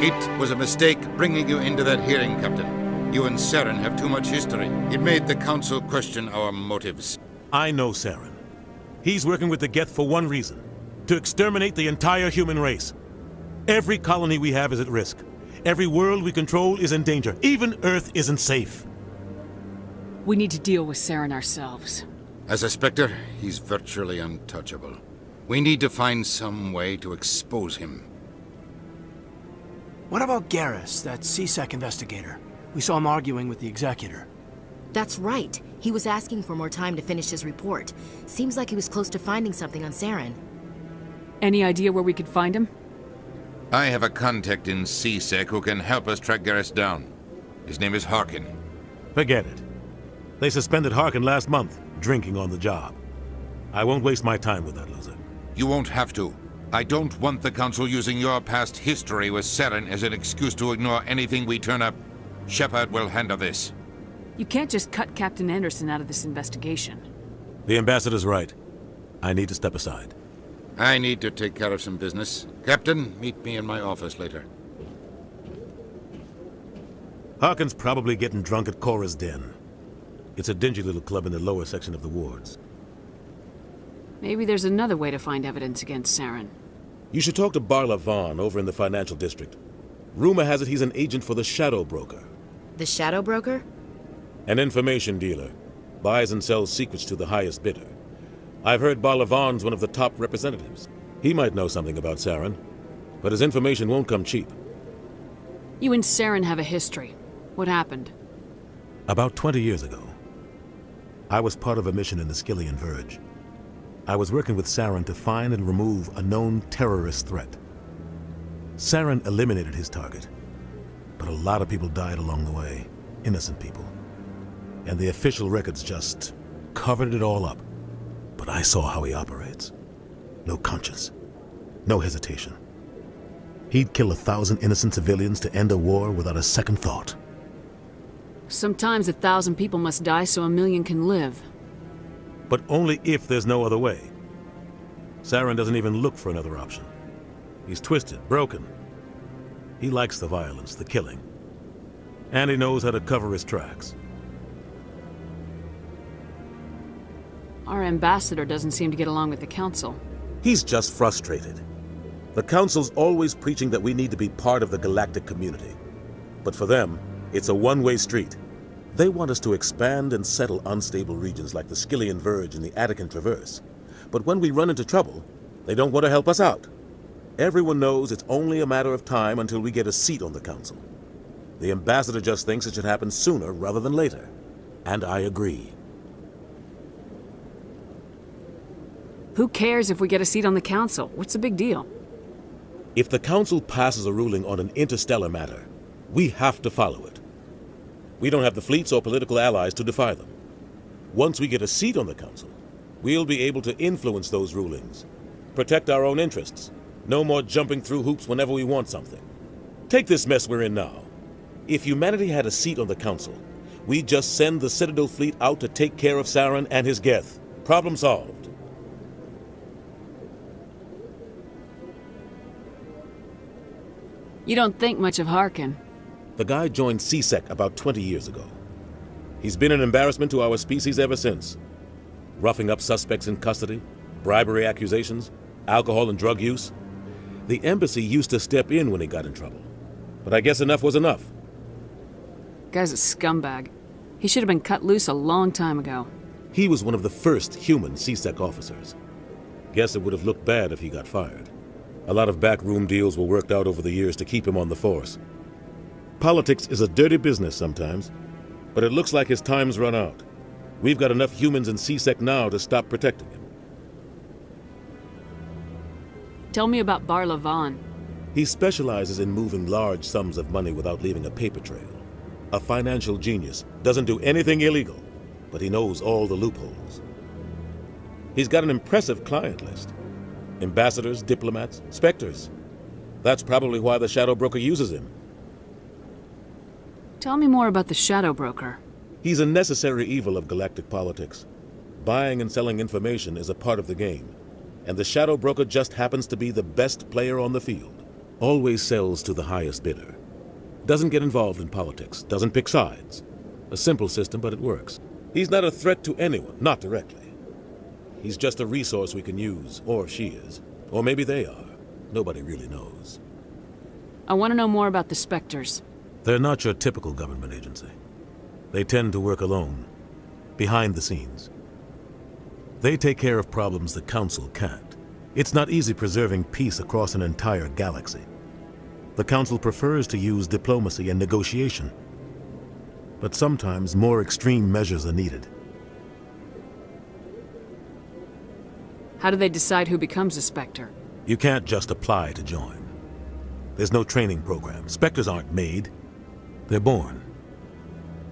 It was a mistake bringing you into that hearing, Captain. You and Saren have too much history. It made the Council question our motives. I know Saren. He's working with the Geth for one reason: to exterminate the entire human race. Every colony we have is at risk. Every world we control is in danger. Even Earth isn't safe. We need to deal with Saren ourselves. As a Spectre, he's virtually untouchable. We need to find some way to expose him. What about Garrus, that C-Sec investigator? We saw him arguing with the Executor. That's right. He was asking for more time to finish his report. Seems like he was close to finding something on Saren. Any idea where we could find him? I have a contact in C-Sec who can help us track Garrus down. His name is Harkin. Forget it. They suspended Harkin last month, drinking on the job. I won't waste my time with that loser. You won't have to. I don't want the Council using your past history with Saren as an excuse to ignore anything we turn up. Shepard will handle this. You can't just cut Captain Anderson out of this investigation. The Ambassador's right. I need to step aside. I need to take care of some business. Captain, meet me in my office later. Harkin's probably getting drunk at Cora's Den. It's a dingy little club in the lower section of the wards. Maybe there's another way to find evidence against Saren. You should talk to Barla Vaughn over in the financial district. Rumor has it he's an agent for the Shadow Broker. The Shadow Broker? An information dealer. Buys and sells secrets to the highest bidder. I've heard Barla Vaughn's one of the top representatives. He might know something about Saren, but his information won't come cheap. You and Saren have a history. What happened? About 20 years ago, I was part of a mission in the Skillian Verge. I was working with Saren to find and remove a known terrorist threat. Saren eliminated his target, but a lot of people died along the way, innocent people. And the official records just covered it all up. But I saw how he operates. No conscience, no hesitation. He'd kill 1,000 innocent civilians to end a war without a second thought. Sometimes 1,000 people must die so 1,000,000 can live. But only if there's no other way. Saren doesn't even look for another option. He's twisted, broken. He likes the violence, the killing. And he knows how to cover his tracks. Our ambassador doesn't seem to get along with the Council. He's just frustrated. The Council's always preaching that we need to be part of the galactic community. But for them, it's a one-way street. They want us to expand and settle unstable regions like the Skillian Verge and the Attican Traverse. But when we run into trouble, they don't want to help us out. Everyone knows it's only a matter of time until we get a seat on the Council. The Ambassador just thinks it should happen sooner rather than later. And I agree. Who cares if we get a seat on the Council? What's the big deal? If the Council passes a ruling on an interstellar matter, we have to follow it. We don't have the fleets or political allies to defy them. Once we get a seat on the Council, we'll be able to influence those rulings, protect our own interests. No more jumping through hoops whenever we want something. Take this mess we're in now. If humanity had a seat on the Council, we'd just send the Citadel fleet out to take care of Saren and his Geth. Problem solved. You don't think much of Harkin. The guy joined C-Sec about 20 years ago. He's been an embarrassment to our species ever since. Roughing up suspects in custody, bribery accusations, alcohol and drug use. The embassy used to step in when he got in trouble. But I guess enough was enough. Guy's a scumbag. He should have been cut loose a long time ago. He was one of the first human C-Sec officers. Guess it would have looked bad if he got fired. A lot of backroom deals were worked out over the years to keep him on the force. Politics is a dirty business sometimes, but it looks like his time's run out. We've got enough humans in C-Sec now to stop protecting him. Tell me about Barla Vaughn. He specializes in moving large sums of money without leaving a paper trail. A financial genius, doesn't do anything illegal, but he knows all the loopholes. He's got an impressive client list. Ambassadors, diplomats, specters. That's probably why the Shadow Broker uses him. Tell me more about the Shadow Broker. He's a necessary evil of galactic politics. Buying and selling information is a part of the game, and the Shadow Broker just happens to be the best player on the field. Always sells to the highest bidder. Doesn't get involved in politics, doesn't pick sides. A simple system, but it works. He's not a threat to anyone, not directly. He's just a resource we can use, or she is. Or maybe they are. Nobody really knows. I want to know more about the Spectres. They're not your typical government agency. They tend to work alone, behind the scenes. They take care of problems the Council can't. It's not easy preserving peace across an entire galaxy. The Council prefers to use diplomacy and negotiation. But sometimes more extreme measures are needed. How do they decide who becomes a Spectre? You can't just apply to join. There's no training program. Spectres aren't made. They're born.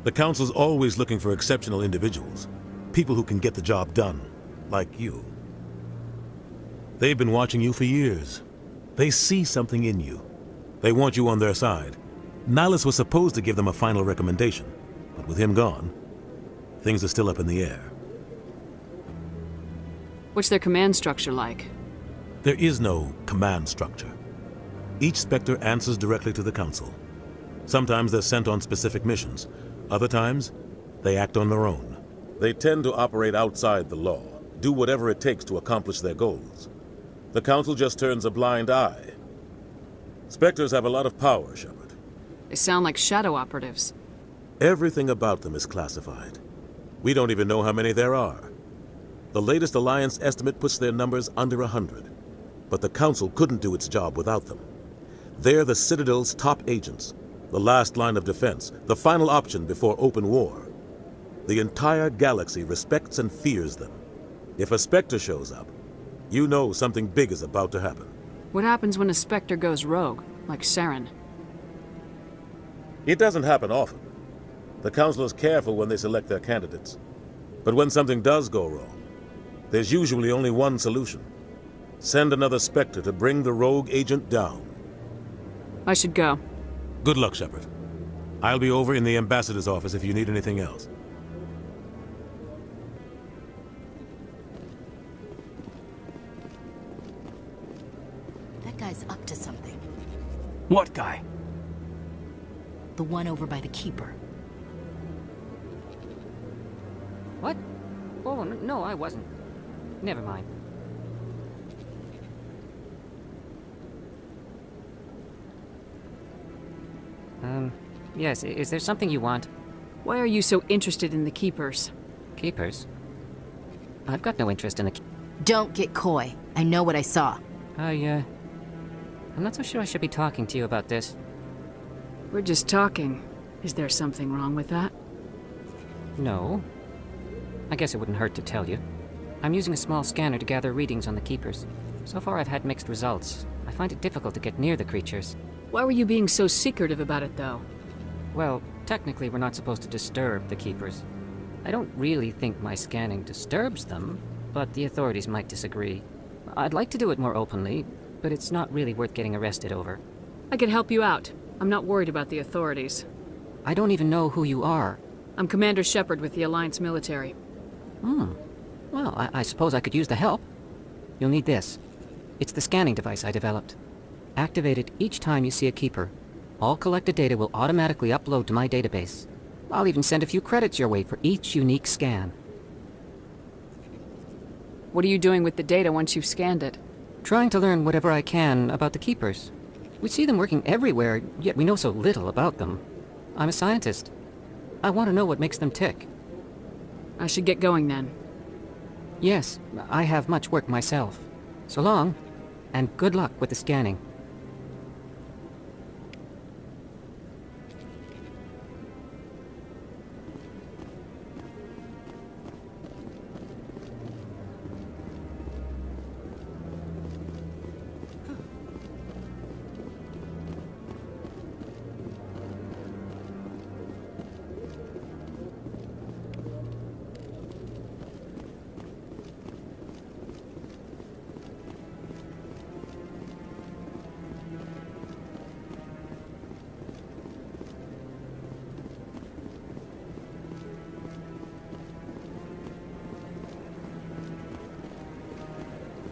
The Council's always looking for exceptional individuals. People who can get the job done, like you. They've been watching you for years. They see something in you. They want you on their side. Nihilus was supposed to give them a final recommendation, but with him gone, things are still up in the air. What's their command structure like? There is no command structure. Each Spectre answers directly to the Council. Sometimes they're sent on specific missions. Other times, they act on their own. They tend to operate outside the law, do whatever it takes to accomplish their goals. The Council just turns a blind eye. Spectres have a lot of power, Shepard. They sound like shadow operatives. Everything about them is classified. We don't even know how many there are. The latest Alliance estimate puts their numbers under 100. But the Council couldn't do its job without them. They're the Citadel's top agents, the last line of defense, the final option before open war. The entire galaxy respects and fears them. If a Spectre shows up, you know something big is about to happen. What happens when a Spectre goes rogue, like Saren? It doesn't happen often. The Council is careful when they select their candidates. But when something does go wrong, there's usually only one solution. Send another Spectre to bring the rogue agent down. I should go. Good luck, Shepard. I'll be over in the ambassador's office if you need anything else. That guy's up to something. What guy? The one over by the Keeper. What? Oh, no, I wasn't. Never mind. Yes, is there something you want? Why are you so interested in the Keepers? Keepers? I've got no interest in the Don't get coy. I know what I saw. I'm not so sure I should be talking to you about this. We're just talking. Is there something wrong with that? No. I guess it wouldn't hurt to tell you. I'm using a small scanner to gather readings on the Keepers. So far I've had mixed results. I find it difficult to get near the creatures. Why were you being so secretive about it, though? Well, technically we're not supposed to disturb the Keepers. I don't really think my scanning disturbs them, but the authorities might disagree. I'd like to do it more openly, but it's not really worth getting arrested over. I could help you out. I'm not worried about the authorities. I don't even know who you are. I'm Commander Shepard with the Alliance military. Well, I suppose I could use the help. You'll need this. It's the scanning device I developed. Activate it each time you see a Keeper. All collected data will automatically upload to my database. I'll even send a few credits your way for each unique scan. What are you doing with the data once you've scanned it? Trying to learn whatever I can about the Keepers. We see them working everywhere, yet we know so little about them. I'm a scientist. I want to know what makes them tick. I should get going then. Yes, I have much work myself. So long, and good luck with the scanning.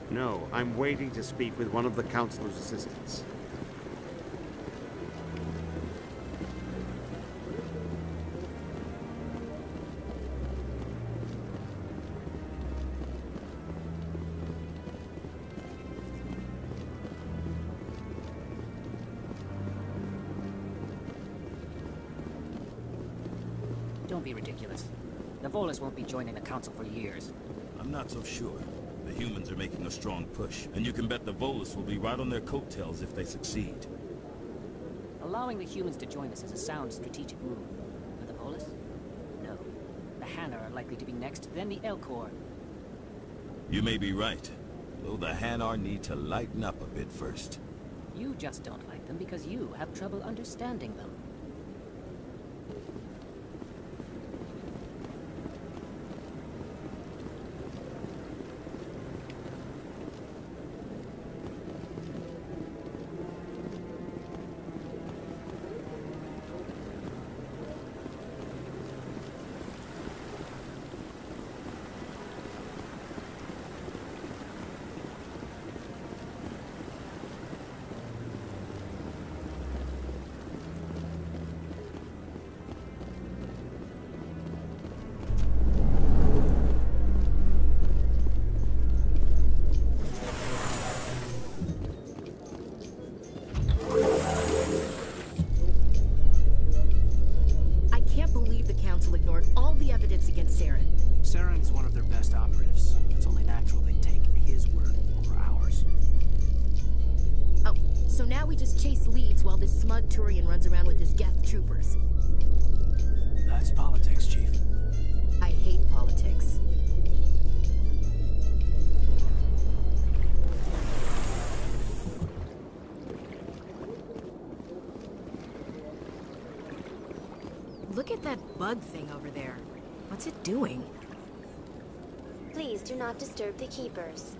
No, I'm waiting to speak with one of the Councilor's assistants. don't be ridiculous. The Volus won't be joining the Council for years. I'm not so sure. The humans are making a strong push, and you can bet the Volus will be right on their coattails if they succeed. Allowing the humans to join us is a sound strategic move. But the Volus? No. The Hanna are likely to be next, then the Elcor. You may be right, though the Hanar need to lighten up a bit first. You just don't like them because you have trouble understanding them. Against Saren. Saren's one of their best operatives. It's only natural they take his word over ours. Oh, so now we just chase leads while this smug Turian runs around with his Geth troopers. That's politics, Chief. I hate politics. Look at that bug thing over there. What's it doing? Please do not disturb the Keepers.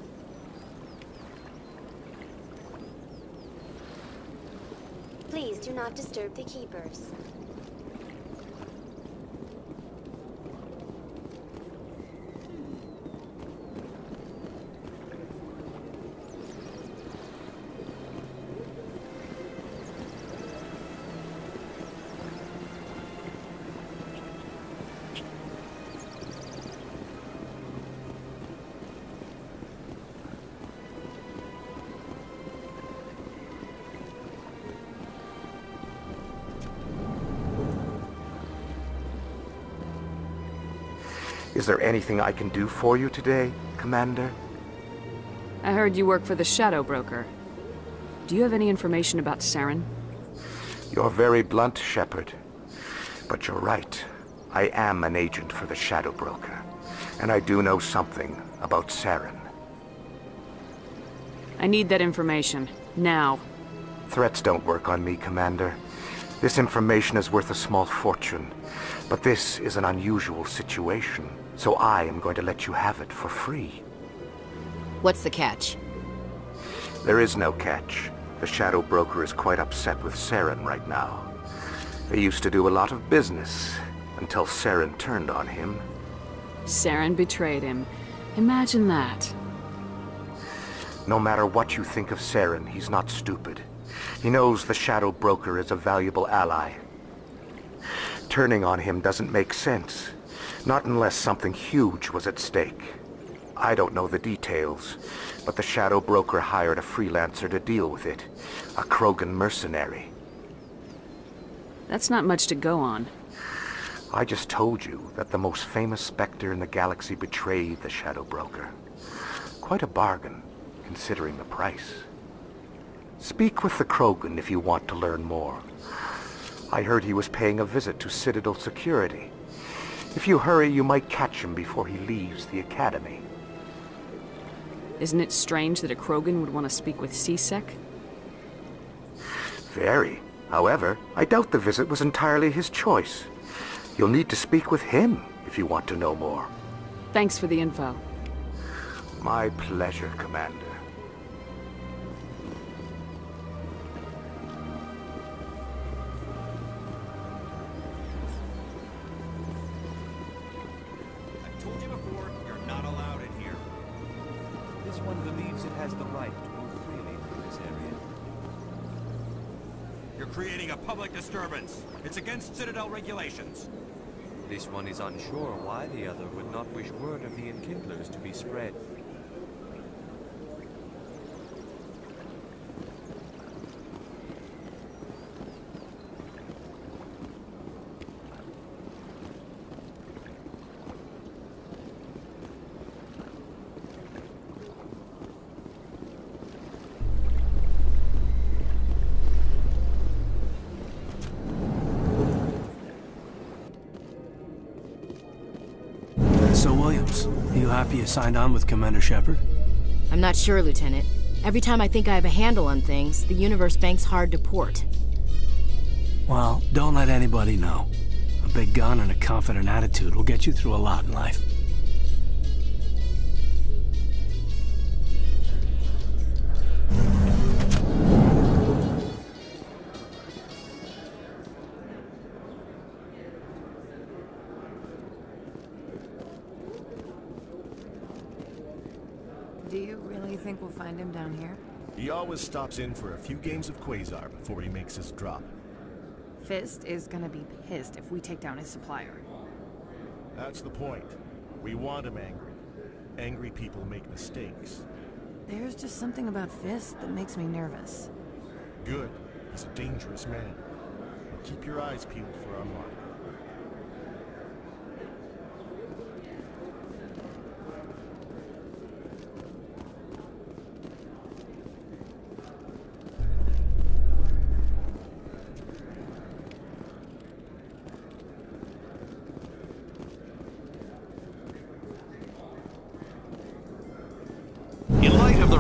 Please do not disturb the Keepers. Is there anything I can do for you today, Commander? I heard you work for the Shadow Broker. Do you have any information about Saren? You're very blunt, Shepard. But you're right. I am an agent for the Shadow Broker. And I do know something about Saren. I need that information. Now. Threats don't work on me, Commander. This information is worth a small fortune. But this is an unusual situation. So I am going to let you have it for free. What's the catch? There is no catch. The Shadow Broker is quite upset with Saren right now. They used to do a lot of business, until Saren turned on him. Saren betrayed him. Imagine that. No matter what you think of Saren, he's not stupid. He knows the Shadow Broker is a valuable ally. Turning on him doesn't make sense. Not unless something huge was at stake. I don't know the details, but the Shadow Broker hired a freelancer to deal with it. A Krogan mercenary. That's not much to go on. I just told you that the most famous Spectre in the galaxy betrayed the Shadow Broker. Quite a bargain, considering the price. Speak with the Krogan if you want to learn more. I heard he was paying a visit to Citadel security. If you hurry, you might catch him before he leaves the Academy. Isn't it strange that a Krogan would want to speak with C-Sec? Very. However, I doubt the visit was entirely his choice. You'll need to speak with him if you want to know more. Thanks for the info. My pleasure, Commander. I've told you before, you're not allowed in here. This one believes it has the right to move freely through this area. You're creating a public disturbance. It's against Citadel regulations. This one is unsure why the other would not wish word of the Enkindlers to be spread. Synopsis. Are you happy you signed on with Commander Shepard? I'm not sure, Lieutenant. Every time I think I have a handle on things, the universe bank's hard to port. Well, don't let anybody know. A big gun and a confident attitude will get you through a lot in life. Do you really think we'll find him down here? He always stops in for a few games of Quasar before he makes his drop. Fist is gonna be pissed if we take down his supplier. That's the point. We want him angry. Angry people make mistakes. There's just something about Fist that makes me nervous. Good. He's a dangerous man. But keep your eyes peeled for our mark.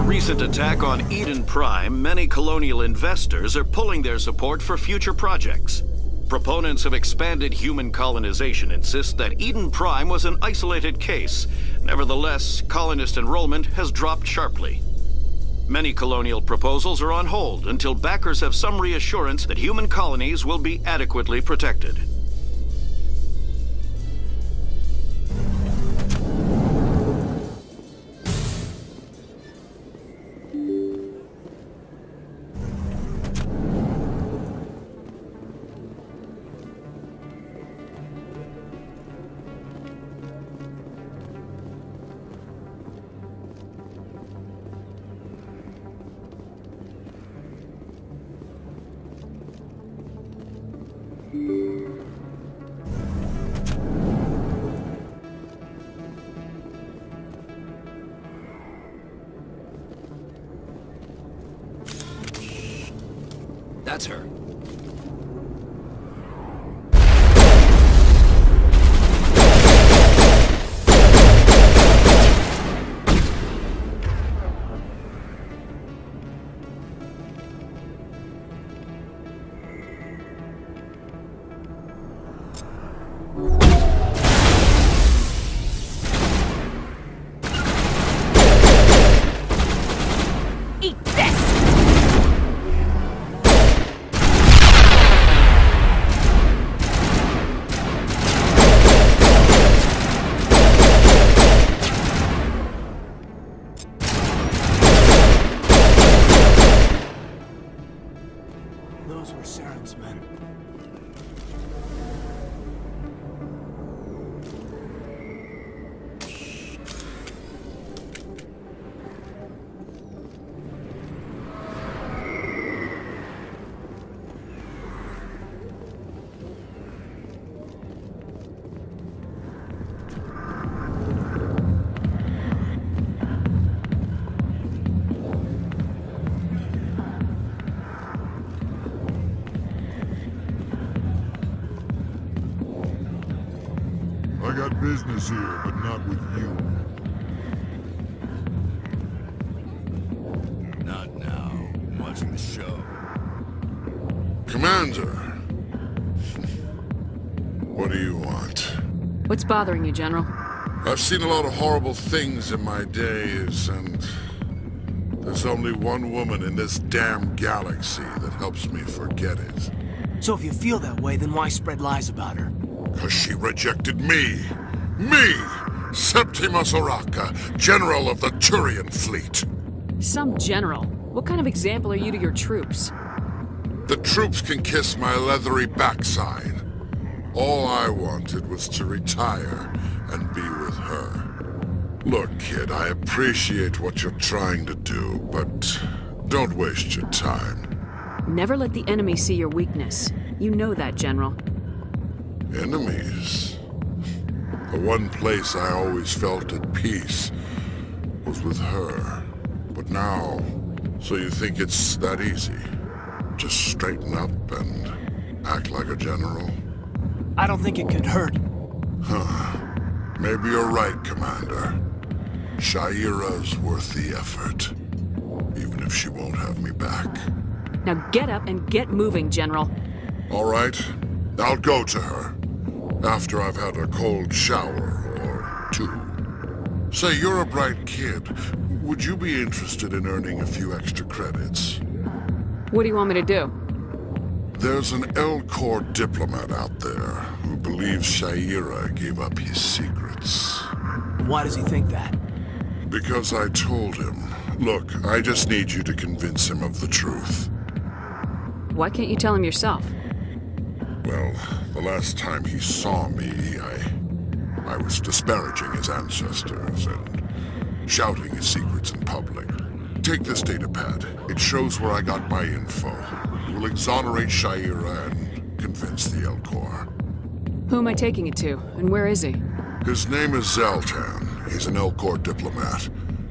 Recent attack on Eden Prime, many colonial investors are pulling their support for future projects. Proponents of expanded human colonization insist that Eden Prime was an isolated case. Nevertheless, colonist enrollment has dropped sharply. Many colonial proposals are on hold until backers have some reassurance that human colonies will be adequately protected. That's her. Those were Saren's men. I got business here, but not with you. Not now. I'm watching the show. Commander! What do you want? What's bothering you, General? I've seen a lot of horrible things in my days, and there's only one woman in this damn galaxy that helps me forget it. So if you feel that way, then why spread lies about her? Because she rejected me! Me! Septimus Oraka, General of the Turian fleet! Some general? What kind of example are you to your troops? The troops can kiss my leathery backside. All I wanted was to retire and be with her. Look, kid, I appreciate what you're trying to do, but don't waste your time. Never let the enemy see your weakness. You know that, General. Enemies? The one place I always felt at peace was with her. But now, so you think it's that easy? Just straighten up and act like a general? I don't think it could hurt. Huh. Maybe you're right, Commander. Sha'ira's worth the effort. Even if she won't have me back. Now get up and get moving, General. All right. I'll go to her. After I've had a cold shower or two. Say, you're a bright kid. Would you be interested in earning a few extra credits? What do you want me to do? There's an L-Corps diplomat out there who believes Sha'ira gave up his secrets. Why does he think that? Because I told him. Look, I just need you to convince him of the truth. Why can't you tell him yourself? Well, the last time he saw me, I was disparaging his ancestors and shouting his secrets in public. Take this data pad. It shows where I got my info. It will exonerate Sha'ira and convince the L-Corps. Who am I taking it to, and where is he? His name is Zaltan. He's an L-Corps diplomat.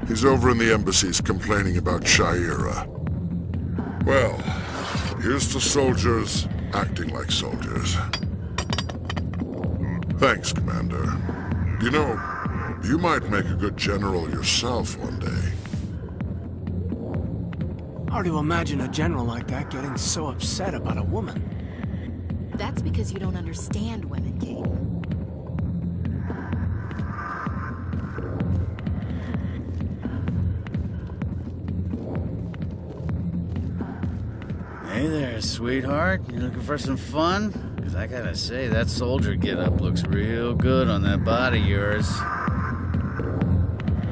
He's over in the embassies complaining about Sha'ira. Well, here's to soldiers acting like soldiers. Thanks, Commander. You know, you might make a good general yourself one day. Hard to imagine a general like that getting so upset about a woman. That's because you don't understand women, Kate. Hey there, sweetheart. You looking for some fun? Because I gotta say, that soldier getup looks real good on that body of yours.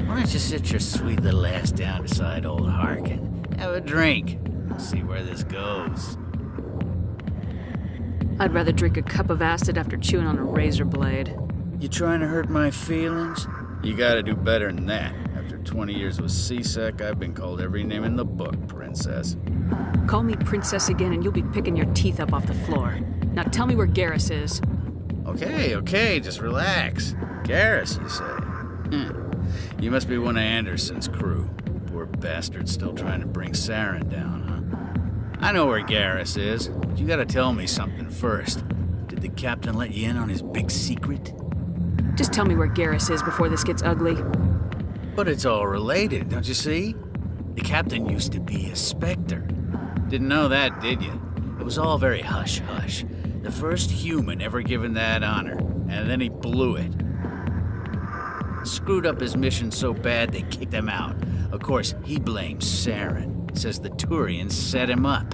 Why don't you sit your sweet little ass down beside old Harkin? Have a drink. See where this goes. I'd rather drink a cup of acid after chewing on a razor blade. You trying to hurt my feelings? You gotta do better than that. After 20 years with C-Sec, I've been called every name in the book, princess. Call me princess again and you'll be picking your teeth up off the floor. Now tell me where Garrus is. Okay, just relax. Garrus, you say? You must be one of Anderson's crew. Poor bastard still trying to bring Saren down, huh? I know where Garrus is, but you gotta tell me something first. Did the captain let you in on his big secret? Just tell me where Garrus is before this gets ugly. But it's all related, don't you see? The captain used to be a Spectre. Didn't know that, did you? It was all very hush-hush. The first human ever given that honor, and then he blew it. Screwed up his mission so bad they kicked him out. Of course, he blames Saren. Says the Turians set him up.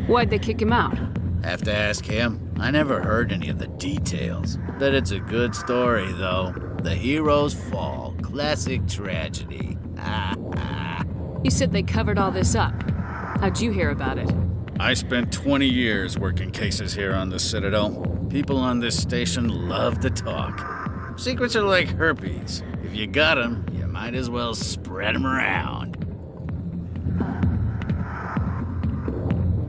Why'd they kick him out? Have to ask him. I never heard any of the details. Bet it's a good story, though. The hero's fall. Classic tragedy. You said they covered all this up. How'd you hear about it? I spent 20 years working cases here on the Citadel. People on this station love to talk. Secrets are like herpes. If you got them, you might as well spread them around.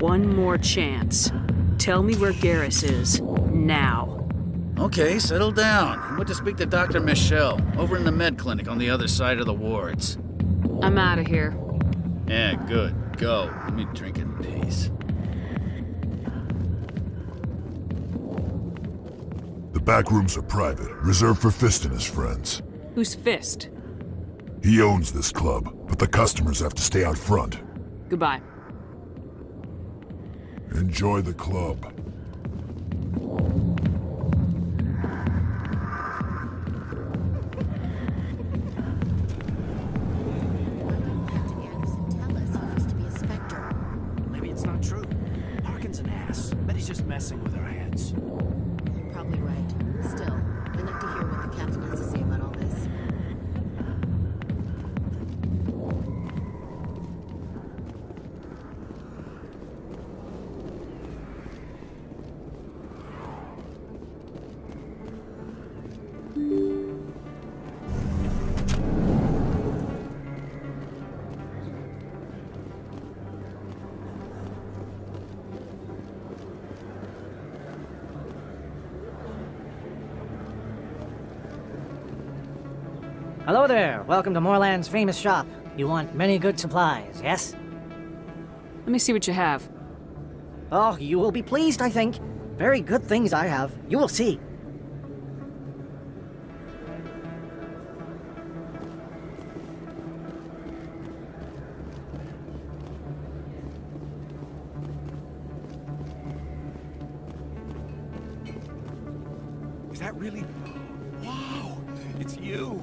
One more chance. Tell me where Garrus is. Now. Okay, settle down. I went to speak to Dr. Michelle, over in the med clinic on the other side of the wards. I'm out of here. Yeah, good. Go. Let me drink in peace. The back rooms are private, reserved for Fist and his friends. Who's Fist? He owns this club, but the customers have to stay out front. Goodbye. Enjoy the club. Maybe it's not true. Harkin's an ass. Bet he's just messing with our heads. You're probably right. Still, I'd like to hear what the captain has to say about all this. Hello there. Welcome to Moorland's famous shop. You want many good supplies, yes? Let me see what you have. Oh, you will be pleased, I think. Very good things I have. You will see. Is that really... Wow, it's you.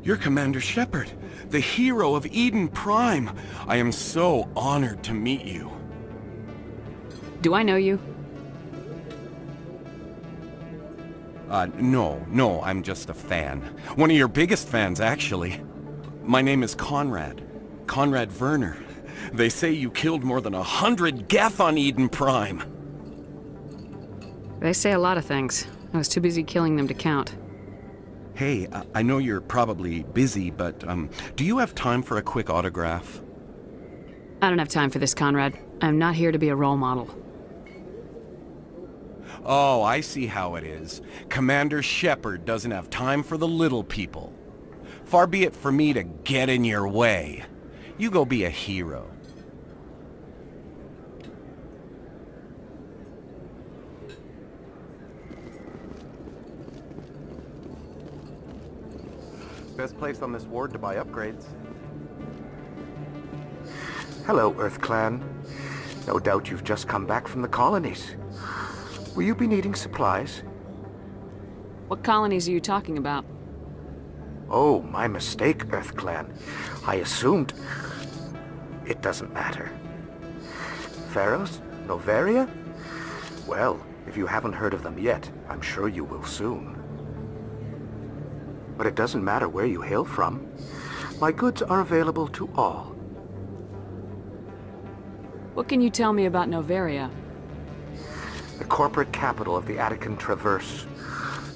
You're Commander Shepard, the hero of Eden Prime. I am so honored to meet you. Do I know you? No, I'm just a fan. One of your biggest fans, actually. My name is Conrad. Conrad Werner. They say you killed more than 100 Geth on Eden Prime. They say a lot of things. I was too busy killing them to count. Hey, I know you're probably busy, but, do you have time for a quick autograph? I don't have time for this, Conrad. I'm not here to be a role model. Oh, I see how it is. Commander Shepard doesn't have time for the little people. Far be it for me to get in your way. You go be a hero. Best place on this ward to buy upgrades. Hello, Earth Clan. No doubt you've just come back from the colonies. Will you be needing supplies? What colonies are you talking about? Oh, my mistake, Earth Clan. I assumed... It doesn't matter. Pharos? Noveria? Well, if you haven't heard of them yet, I'm sure you will soon. But it doesn't matter where you hail from. My goods are available to all. What can you tell me about Noveria? The corporate capital of the Attican Traverse.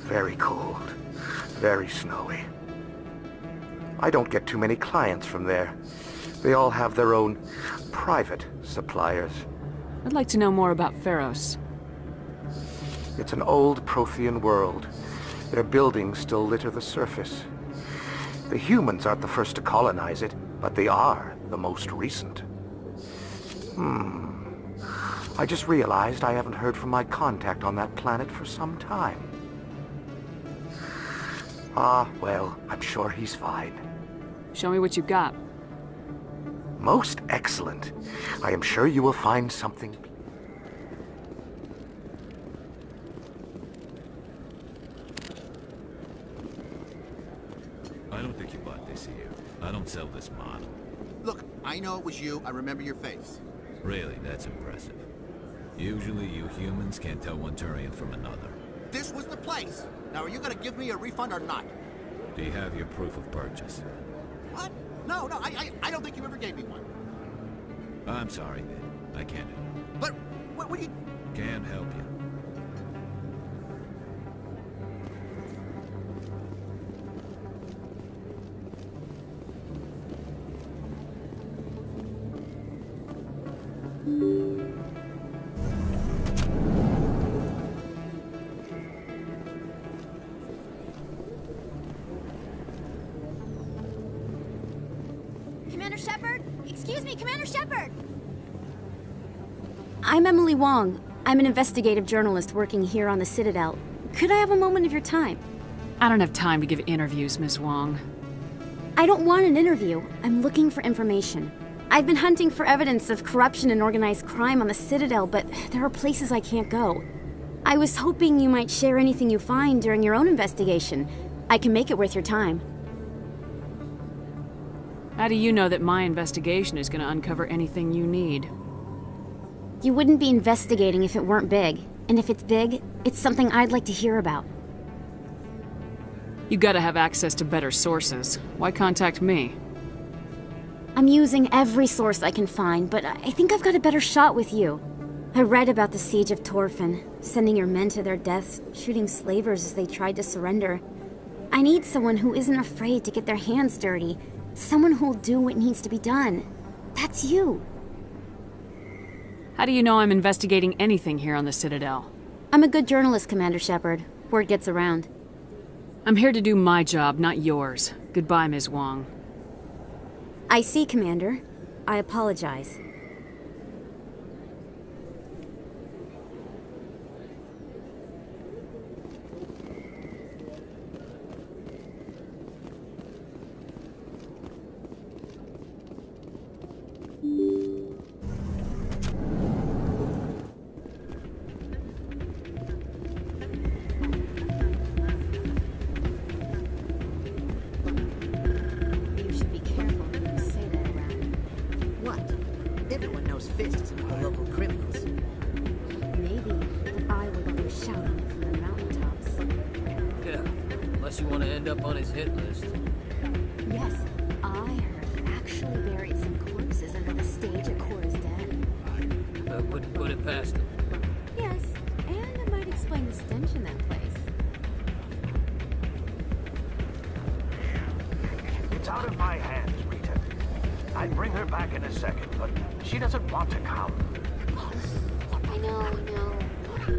Very cold. Very snowy. I don't get too many clients from there. They all have their own private suppliers. I'd like to know more about Pharos. It's an old Prothean world. Their buildings still litter the surface. The humans aren't the first to colonize it, but they are the most recent. I just realized I haven't heard from my contact on that planet for some time. Ah, well, I'm sure he's fine. Show me what you got. Most excellent. I am sure you will find something... I don't think you bought this here. I don't sell this model. Look, I know it was you. I remember your face. Really, that's impressive. Usually you humans can't tell one Turian from another. This was the place. Now, are you gonna give me a refund or not? Do you have your proof of purchase? What? No, I don't think you ever gave me one. I'm sorry, then. I can't help you. But, what do you... Can't help you. Commander Shepard? Excuse me, Commander Shepard! I'm Emily Wong. I'm an investigative journalist working here on the Citadel. Could I have a moment of your time? I don't have time to give interviews, Ms. Wong. I don't want an interview. I'm looking for information. I've been hunting for evidence of corruption and organized crime on the Citadel, but there are places I can't go. I was hoping you might share anything you find during your own investigation. I can make it worth your time. How do you know that my investigation is going to uncover anything you need? You wouldn't be investigating if it weren't big. And if it's big, it's something I'd like to hear about. You gotta have access to better sources. Why contact me? I'm using every source I can find, but I think I've got a better shot with you. I read about the siege of Torfin, sending your men to their deaths, shooting slavers as they tried to surrender. I need someone who isn't afraid to get their hands dirty. Someone who'll do what needs to be done. That's you. How do you know I'm investigating anything here on the Citadel? I'm a good journalist, Commander Shepard. Word gets around. I'm here to do my job, not yours. Goodbye, Ms. Wong. I see, Commander. I apologize. Everyone knows Fist is with the local criminals. Maybe, but I wouldn't go shouting it from the mountaintops. Yeah, unless you want to end up on his hit list. Yes, I heard he actually buried some corpses under the stage at Cora's Den. I wouldn't put it past him. Yes, and it might explain the stench in that place. It's out of my hands, Rita. I'd bring her back in a second, but she doesn't want to come. I know.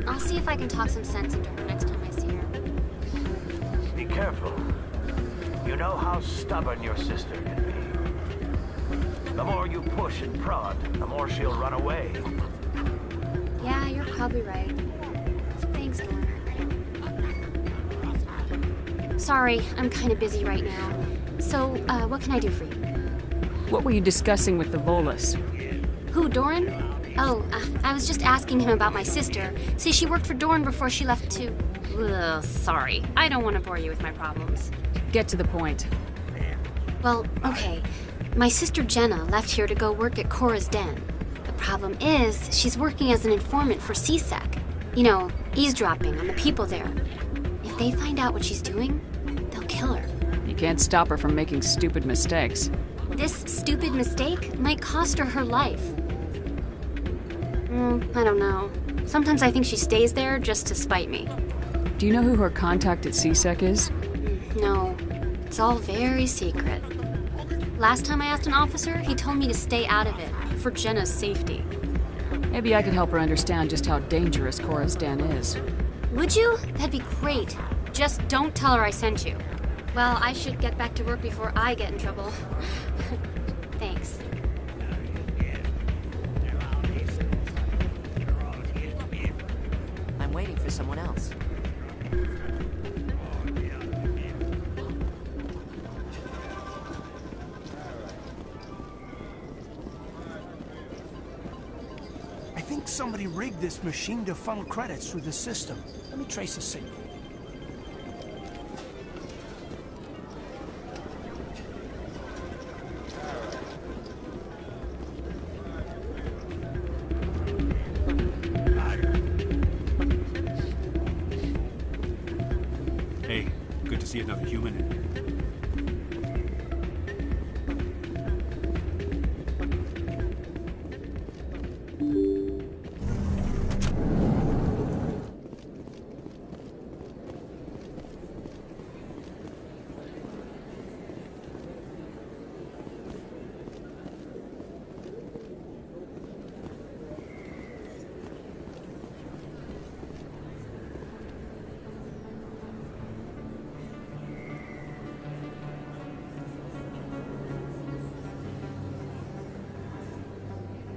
I'll see if I can talk some sense into her next time I see her. Be careful. You know how stubborn your sister can be. The more you push and prod, the more she'll run away. Yeah, you're probably right. Thanks, Dorn. Sorry, I'm kind of busy right now. So, what can I do for you? What were you discussing with the Volus? Who, Doran? Oh, I was just asking him about my sister. See, she worked for Doran before she left to... Ugh, sorry. I don't want to bore you with my problems. Get to the point. Well, okay. My sister Jenna left here to go work at Cora's Den. The problem is, she's working as an informant for C-Sec. You know, eavesdropping on the people there. If they find out what she's doing, they'll kill her. You can't stop her from making stupid mistakes. This stupid mistake might cost her her life. I don't know. Sometimes I think she stays there just to spite me. Do you know who her contact at C-Sec is? No. It's all very secret. Last time I asked an officer, he told me to stay out of it, for Jenna's safety. Maybe I could help her understand just how dangerous Cora's Den is. Would you? That'd be great. Just don't tell her I sent you. Well, I should get back to work before I get in trouble. Thanks. I'm waiting for someone else. I think somebody rigged this machine to funnel credits through the system. Let me trace the signal. Hey, good to see another human in here.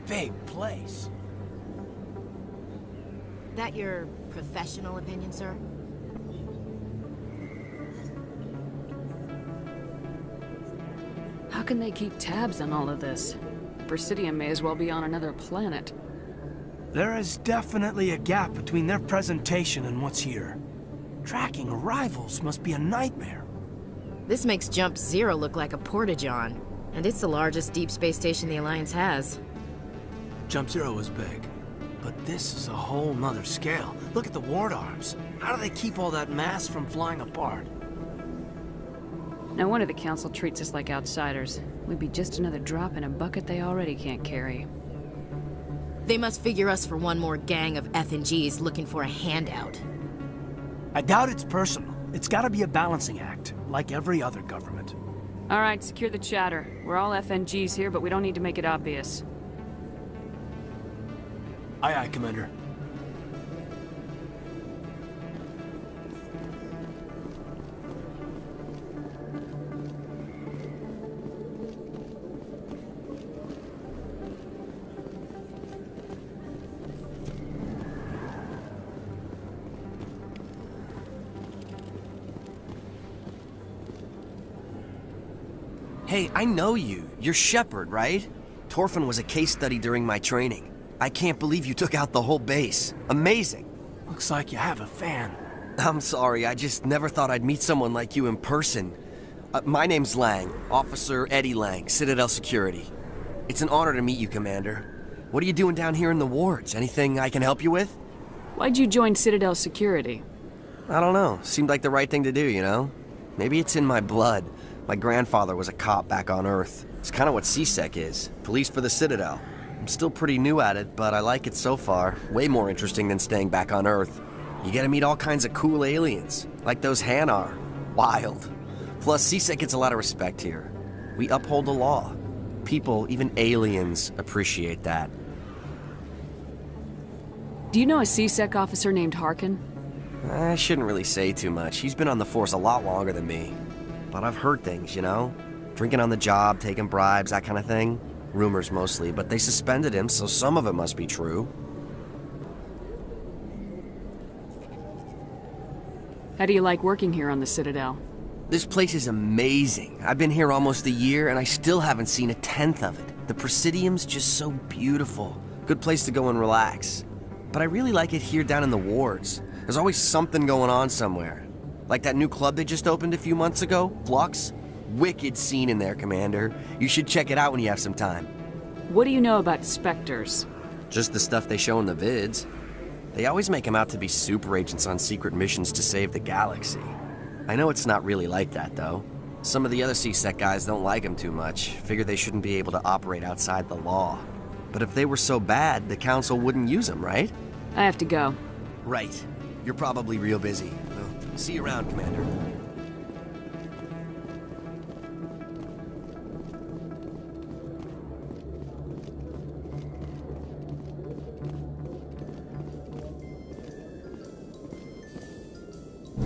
Big place. That your professional opinion, sir? How can they keep tabs on all of this? Presidium may as well be on another planet. There is definitely a gap between their presentation and what's here. Tracking arrivals must be a nightmare. This makes Jump Zero look like a porta-john, and it's the largest deep space station the Alliance has. Jump Zero is big, but this is a whole nother scale. Look at the ward arms. How do they keep all that mass from flying apart? No wonder the Council treats us like outsiders. We'd be just another drop in a bucket they already can't carry. They must figure us for one more gang of F&Gs looking for a handout. I doubt it's personal. It's gotta be a balancing act, like every other government. All right, secure the chatter. We're all FNGs here, but we don't need to make it obvious. Aye, aye, Commander. Hey, I know you. You're Shepard, right? Torfin was a case study during my training. I can't believe you took out the whole base. Amazing. Looks like you have a fan. I'm sorry, I just never thought I'd meet someone like you in person. My name's Lang, Officer Eddie Lang, Citadel Security. It's an honor to meet you, Commander. What are you doing down here in the wards? Anything I can help you with? Why'd you join Citadel Security? I don't know. Seemed like the right thing to do, you know? Maybe it's in my blood. My grandfather was a cop back on Earth. It's kind of what C-Sec is. Police for the Citadel. I'm still pretty new at it, but I like it so far. Way more interesting than staying back on Earth. You get to meet all kinds of cool aliens, like those Hanar. Wild. Plus, C-Sec gets a lot of respect here. We uphold the law. People, even aliens, appreciate that. Do you know a C-Sec officer named Harkin? I shouldn't really say too much. He's been on the force a lot longer than me. But I've heard things, you know? Drinking on the job, taking bribes, that kind of thing. Rumors mostly, but they suspended him, so some of it must be true. How do you like working here on the Citadel? This place is amazing. I've been here almost a year, and I still haven't seen a tenth of it. The Presidium's just so beautiful. Good place to go and relax. But I really like it here down in the wards. There's always something going on somewhere. Like that new club they just opened a few months ago, Flux. Wicked scene in there, Commander. You should check it out when you have some time. What do you know about Spectres? Just the stuff they show in the vids. They always make them out to be super agents on secret missions to save the galaxy. I know it's not really like that, though. Some of the other C-Sec guys don't like them too much. Figure they shouldn't be able to operate outside the law. But if they were so bad, the Council wouldn't use them, right? I have to go. Right. You're probably real busy. Well, see you around, Commander.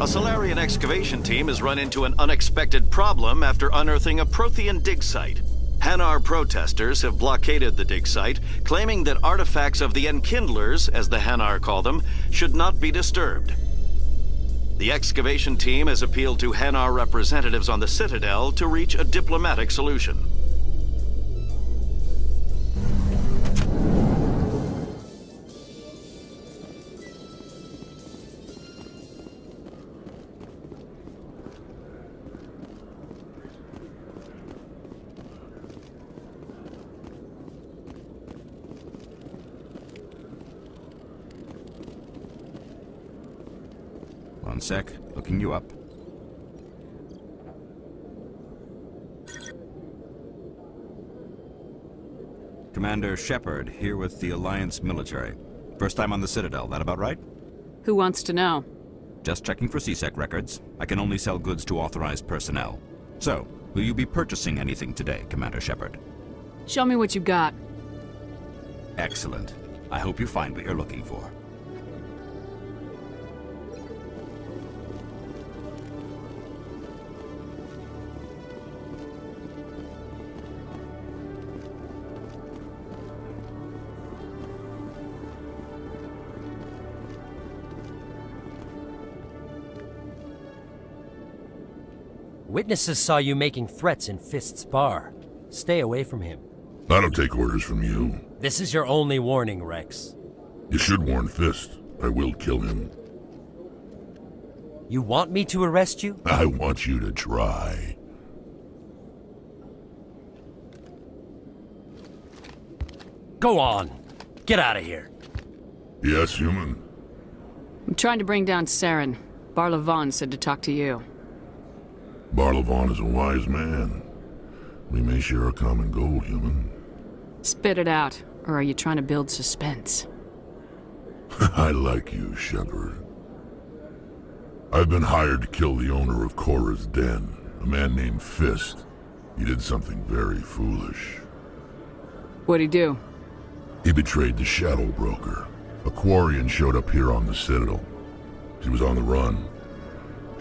A Salarian excavation team has run into an unexpected problem after unearthing a Prothean dig site. Hanar protesters have blockaded the dig site, claiming that artifacts of the Enkindlers, as the Hanar call them, should not be disturbed. The excavation team has appealed to Hanar representatives on the Citadel to reach a diplomatic solution. One sec, looking you up. Commander Shepard, here with the Alliance military. First time on the Citadel, that about right? Who wants to know? Just checking for C-Sec records. I can only sell goods to authorized personnel. So, will you be purchasing anything today, Commander Shepard? Show me what you got. Excellent. I hope you find what you're looking for. Witnesses saw you making threats in Fist's bar. Stay away from him. I don't take orders from you. This is your only warning, Wrex. You should warn Fist. I will kill him. You want me to arrest you? I want you to try. Go on. Get out of here. Yes, human. I'm trying to bring down Saren. Barla Vaughn said to talk to you. Barla Vaughn is a wise man. We may share a common goal, human. Spit it out, or are you trying to build suspense? I like you, Shepard. I've been hired to kill the owner of Korra's Den, a man named Fist. He did something very foolish. What'd he do? He betrayed the Shadow Broker. A Quarian showed up here on the Citadel. She was on the run.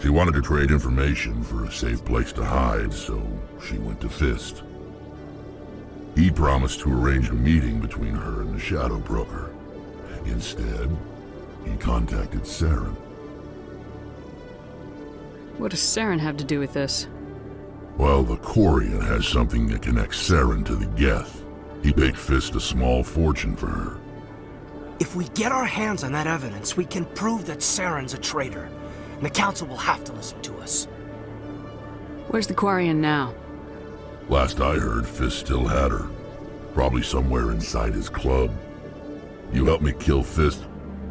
She wanted to trade information for a safe place to hide, so she went to Fist. He promised to arrange a meeting between her and the Shadow Broker. Instead, he contacted Saren. What does Saren have to do with this? Well, the Quarian has something that connects Saren to the Geth. He paid Fist a small fortune for her. If we get our hands on that evidence, we can prove that Saren's a traitor. And the Council will have to listen to us. Where's the Quarian now? Last I heard, Fist still had her. Probably somewhere inside his club. You help me kill Fist,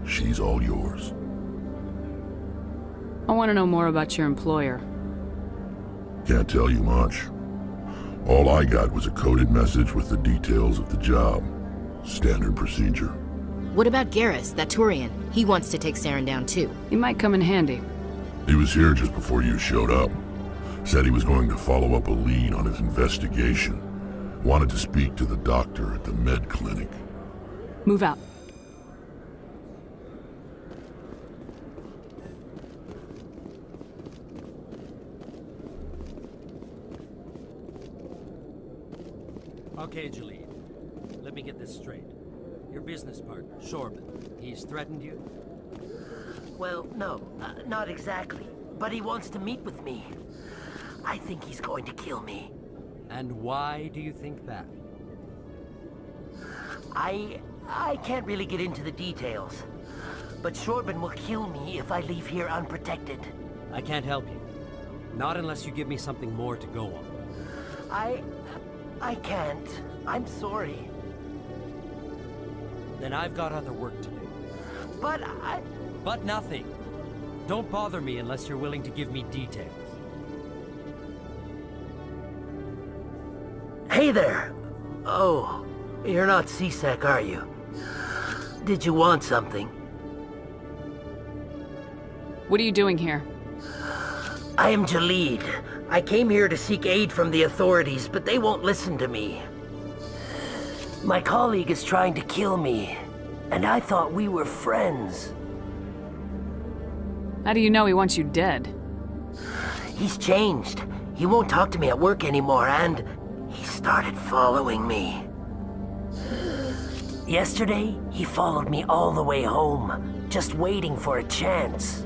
she's all yours. I want to know more about your employer. Can't tell you much. All I got was a coded message with the details of the job. Standard procedure. What about Garrus, that Turian? He wants to take Saren down too. He might come in handy. He was here just before you showed up. Said he was going to follow up a lead on his investigation. Wanted to speak to the doctor at the med clinic. Move out. Okay, Jalid. Let me get this straight. Your business partner, Shorban, he's threatened you? Well, no, not exactly. But he wants to meet with me. I think he's going to kill me. And why do you think that? I can't really get into the details. But Shorban will kill me if I leave here unprotected. I can't help you. Not unless you give me something more to go on. I can't. I'm sorry. Then I've got other work to do. But But nothing. Don't bother me unless you're willing to give me details. Hey there! Oh, you're not C-Sec, are you? Did you want something? What are you doing here? I am Jalid. I came here to seek aid from the authorities, but they won't listen to me. My colleague is trying to kill me, and I thought we were friends. How do you know he wants you dead? He's changed. He won't talk to me at work anymore, and he started following me. Yesterday, he followed me all the way home, just waiting for a chance.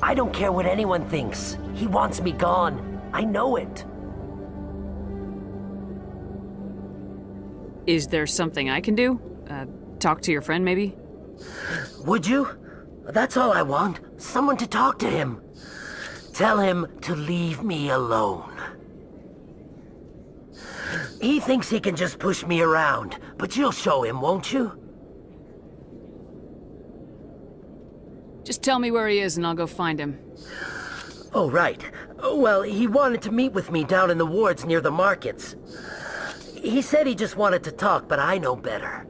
I don't care what anyone thinks. He wants me gone. I know it. Is there something I can do? Talk to your friend, maybe? Would you? That's all I want. Someone to talk to him. Tell him to leave me alone. He thinks he can just push me around, but you'll show him, won't you? Just tell me where he is and I'll go find him. Oh, right. Well, he wanted to meet with me down in the wards near the markets. He said he just wanted to talk, but I know better.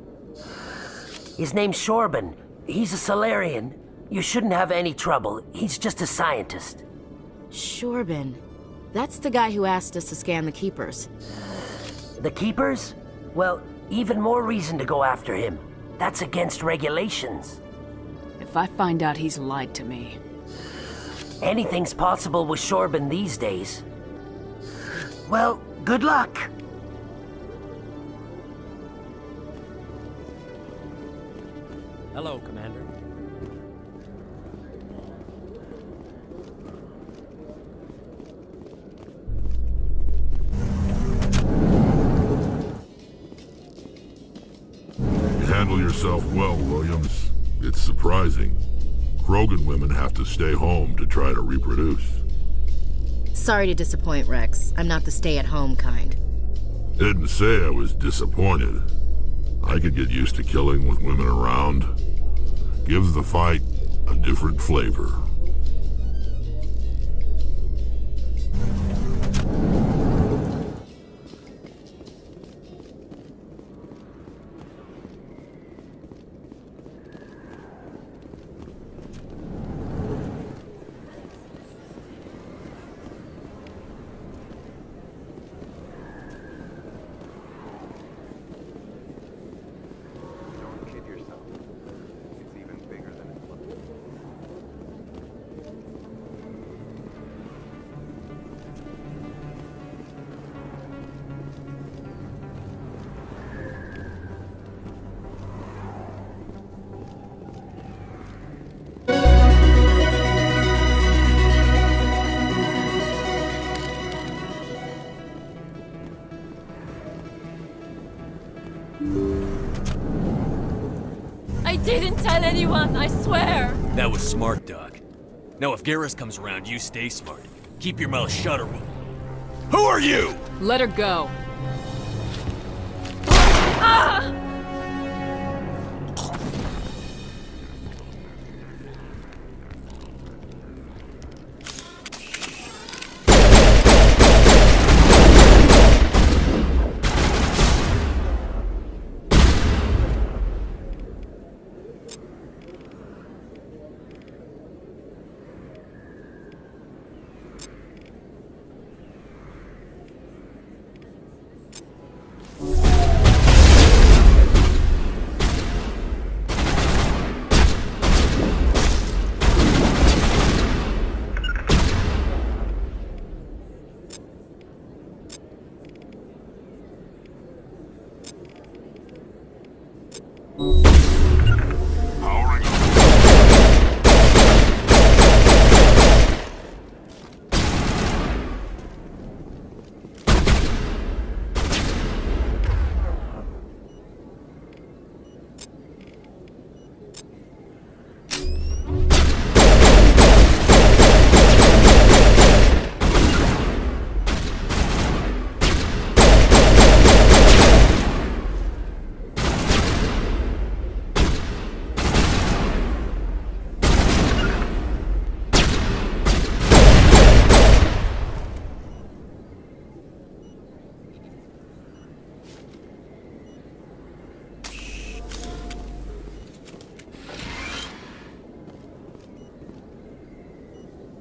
His name's Shorban. He's a Salarian. You shouldn't have any trouble. He's just a scientist. Shorban. That's the guy who asked us to scan the Keepers. The Keepers? Well, even more reason to go after him. That's against regulations. If I find out he's lied to me... Anything's possible with Shorban these days. Well, good luck. Hello, Commander. You handle yourself well, Williams. It's surprising. Krogan women have to stay home to try to reproduce. Sorry to disappoint, Wrex. I'm not the stay-at-home kind. Didn't say I was disappointed. I could get used to killing with women around. Gives the fight a different flavor. I didn't tell anyone, I swear! That was smart, Doc. Now if Garrus comes around, you stay smart. Keep your mouth shut or we'll... Who are you? Let her go.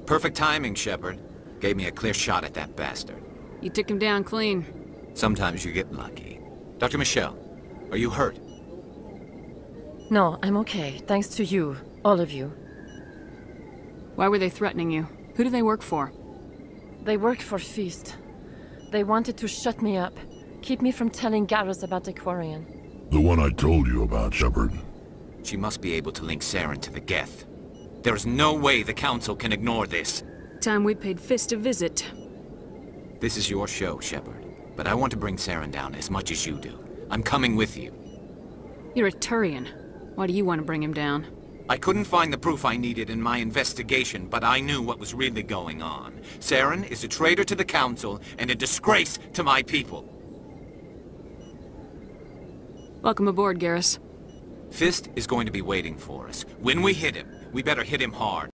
Perfect timing, Shepard. Gave me a clear shot at that bastard. You took him down clean. Sometimes you get lucky. Dr. Michelle, are you hurt? No, I'm okay. Thanks to you. All of you. Why were they threatening you? Who do they work for? They work for Feast. They wanted to shut me up. Keep me from telling Garrus about the Quarian. The one I told you about, Shepard. She must be able to link Saren to the Geth. There is no way the Council can ignore this. Time we paid Fist a visit. This is your show, Shepard. But I want to bring Saren down as much as you do. I'm coming with you. You're a Turian. Why do you want to bring him down? I couldn't find the proof I needed in my investigation, but I knew what was really going on. Saren is a traitor to the Council and a disgrace to my people. Welcome aboard, Garrus. Fist is going to be waiting for us. When we hit him, we better hit him hard.